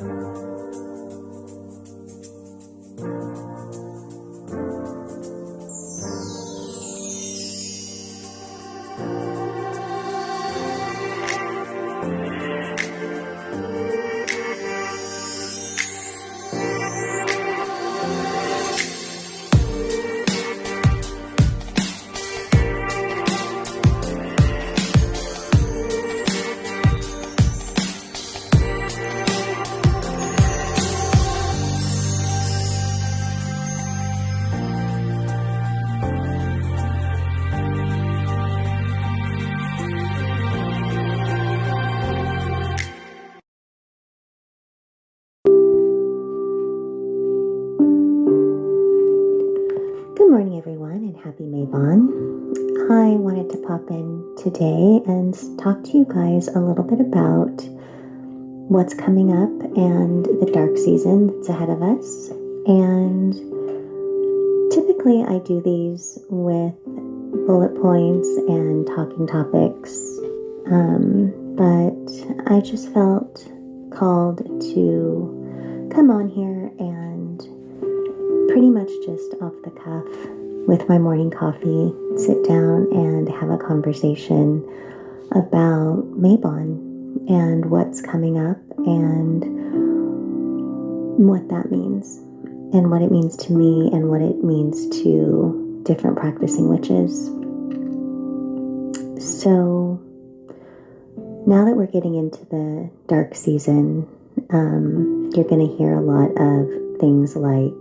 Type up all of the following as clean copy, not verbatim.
Good morning, everyone, and happy Mabon. I wanted to pop in today and talk to you guys a little bit about what's coming up and the dark season that's ahead of us. And typically I do these with bullet points and talking topics, but I just felt called to come on here and pretty much just off the cuff with my morning coffee, sit down and have a conversation about Mabon and what's coming up and what that means and what it means to me and what it means to different practicing witches. So now that we're getting into the dark season, you're going to hear a lot of things like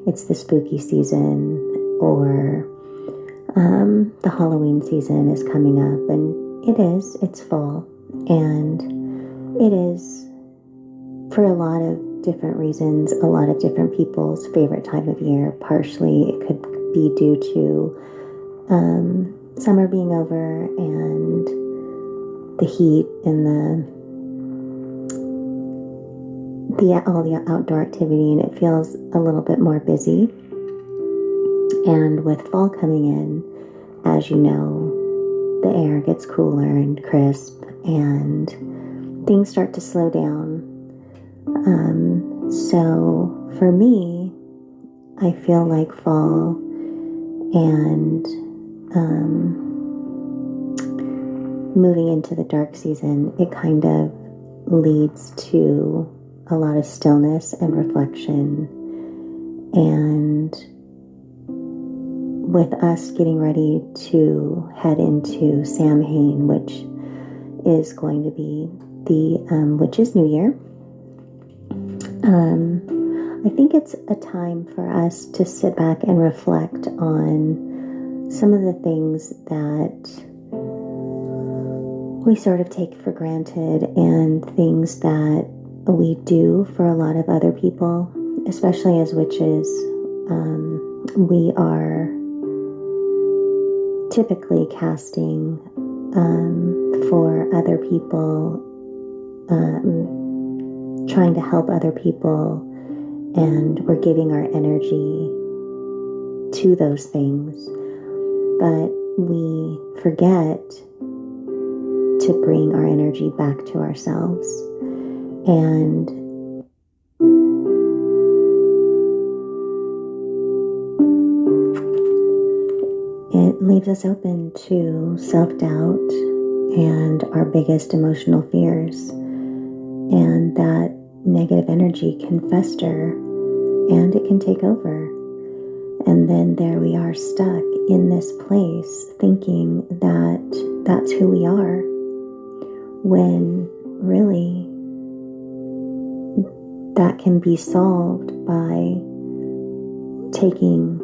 it's the spooky season, or the Halloween season is coming up, and it's fall, and it is, for a lot of different reasons, a lot of different people's favorite time of year. Partially it could be due to summer being over and the heat and all the outdoor activity, and it feels a little bit more busy. And with fall coming in, as you know, the air gets cooler and crisp and things start to slow down. So for me, I feel like fall and moving into the dark season, it kind of leads to a lot of stillness and reflection, and with us getting ready to head into Samhain, which is going to be the Witch's New Year, I think it's a time for us to sit back and reflect on some of the things that we sort of take for granted and things that we do for a lot of other people, especially as witches. We are typically casting for other people, trying to help other people, and we're giving our energy to those things, but we forget to bring our energy back to ourselves. And it leaves us open to self-doubt and our biggest emotional fears. And that negative energy can fester and it can take over. And then there we are, stuck in this place thinking that that's who we are, when really that can be solved by taking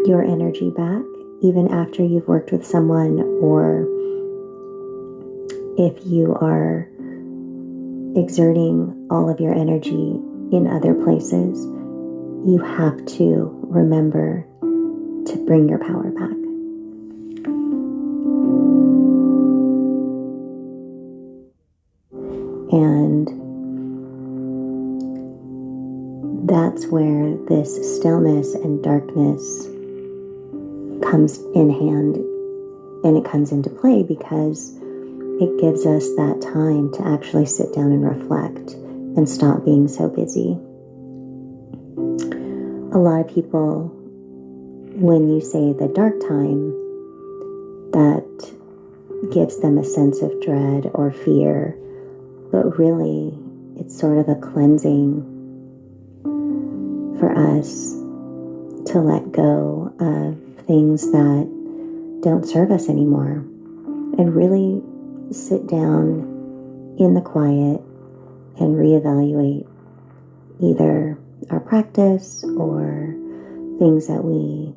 your energy back, even after you've worked with someone, or if you are exerting all of your energy in other places, you have to remember to bring your power back. And that's where this stillness and darkness comes in hand, and it comes into play because it gives us that time to actually sit down and reflect and stop being so busy. A lot of people, when you say the dark time, that gives them a sense of dread or fear, but really it's sort of a cleansing for us to let go of things that don't serve us anymore and really sit down in the quiet and reevaluate either our practice or things that we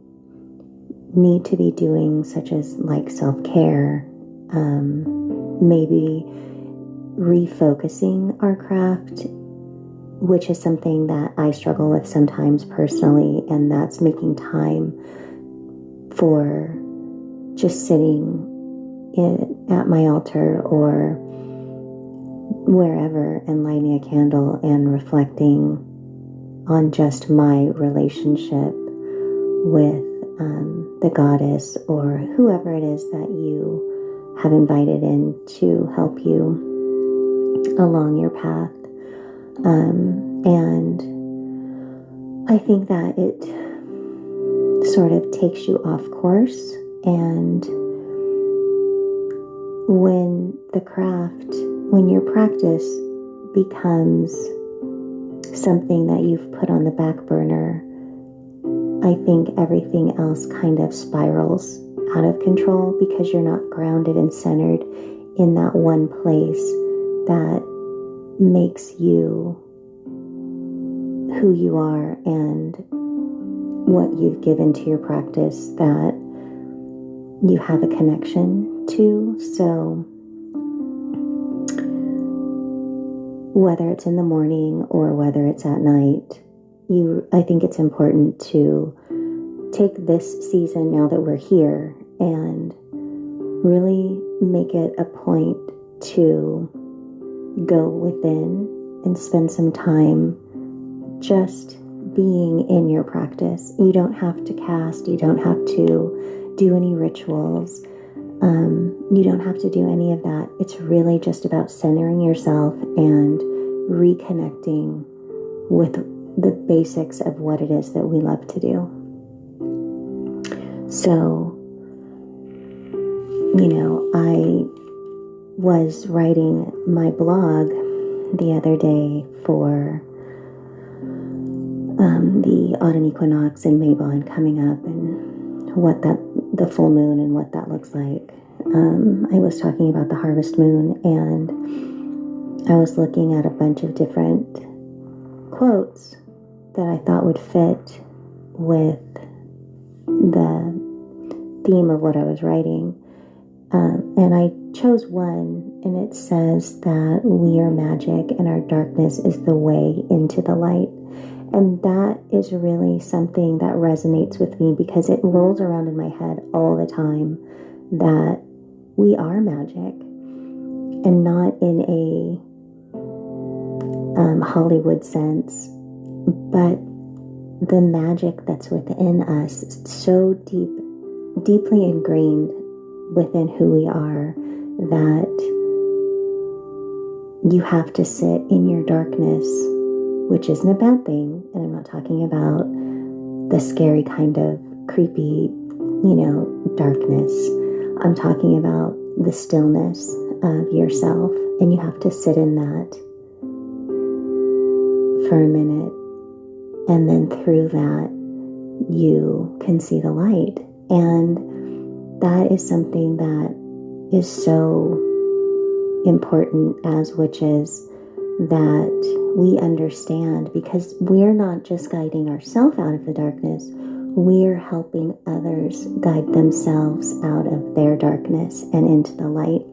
need to be doing, such as like self-care, maybe refocusing our craft, which is something that I struggle with sometimes personally, and that's making time for just sitting at my altar or wherever and lighting a candle and reflecting on just my relationship with the goddess or whoever it is that you have invited in to help you along your path. And I think that it sort of takes you off course, and when your practice becomes something that you've put on the back burner, I think everything else kind of spirals out of control because you're not grounded and centered in that one place that makes you who you are and what you've given to your practice that you have a connection to. So whether it's in the morning or whether it's at night, I think it's important to take this season now that we're here and really make it a point to go within and spend some time just being in your practice. You don't have to cast, you don't have to do any rituals, you don't have to do any of that. It's really just about centering yourself and reconnecting with the basics of what it is that we love to do. So, I was writing my blog the other day for the autumn equinox in Mabon coming up and the full moon and what that looks like. I was talking about the harvest moon, and I was looking at a bunch of different quotes that I thought would fit with the theme of what I was writing. And I chose one, and it says that we are magic and our darkness is the way into the light. And that is really something that resonates with me because it rolls around in my head all the time that we are magic, and not in a Hollywood sense, but the magic that's within us is so deeply ingrained within who we are that you have to sit in your darkness, which isn't a bad thing. And I'm not talking about the scary kind of creepy, darkness. I'm talking about the stillness of yourself, and you have to sit in that for a minute, and then through that you can see the light. And that is something that is so important as witches, that we understand, because we're not just guiding ourselves out of the darkness, we're helping others guide themselves out of their darkness and into the light.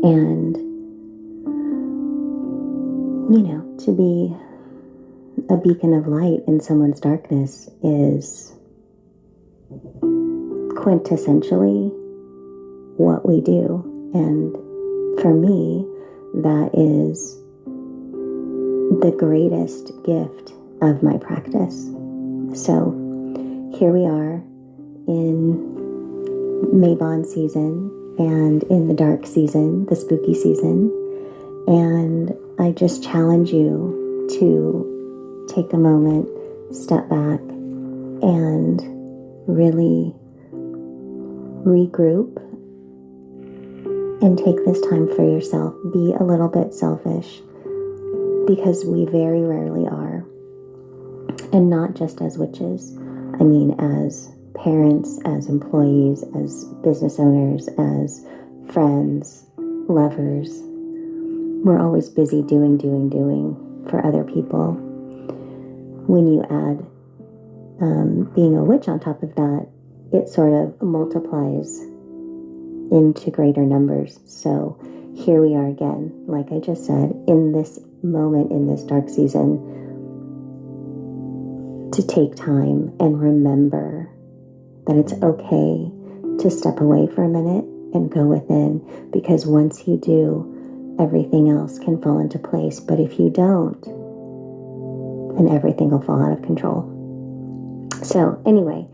And to be a beacon of light in someone's darkness is quintessentially what we do. And for me, that is the greatest gift of my practice. So here we are in Mabon season and in the dark season, the spooky season. And I just challenge you to take a moment, step back, and really regroup and take this time for yourself. Be a little bit selfish, because we very rarely are. And not just as witches. I mean, as parents, as employees, as business owners, as friends, lovers. We're always busy doing for other people. When you add being a witch on top of that, it sort of multiplies into greater numbers. So here we are again, like I just said, in this moment, in this dark season, to take time and remember that it's okay to step away for a minute and go within, because once you do, everything else can fall into place. But if you don't, then everything will fall out of control. So anyway,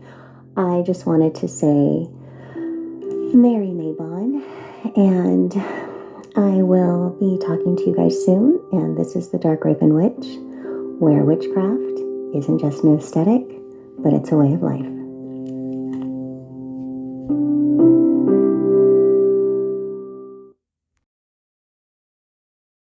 I just wanted to say Merry Mabon, and I will be talking to you guys soon. And this is the Dark Raven Witch, where witchcraft isn't just an aesthetic, but it's a way of life.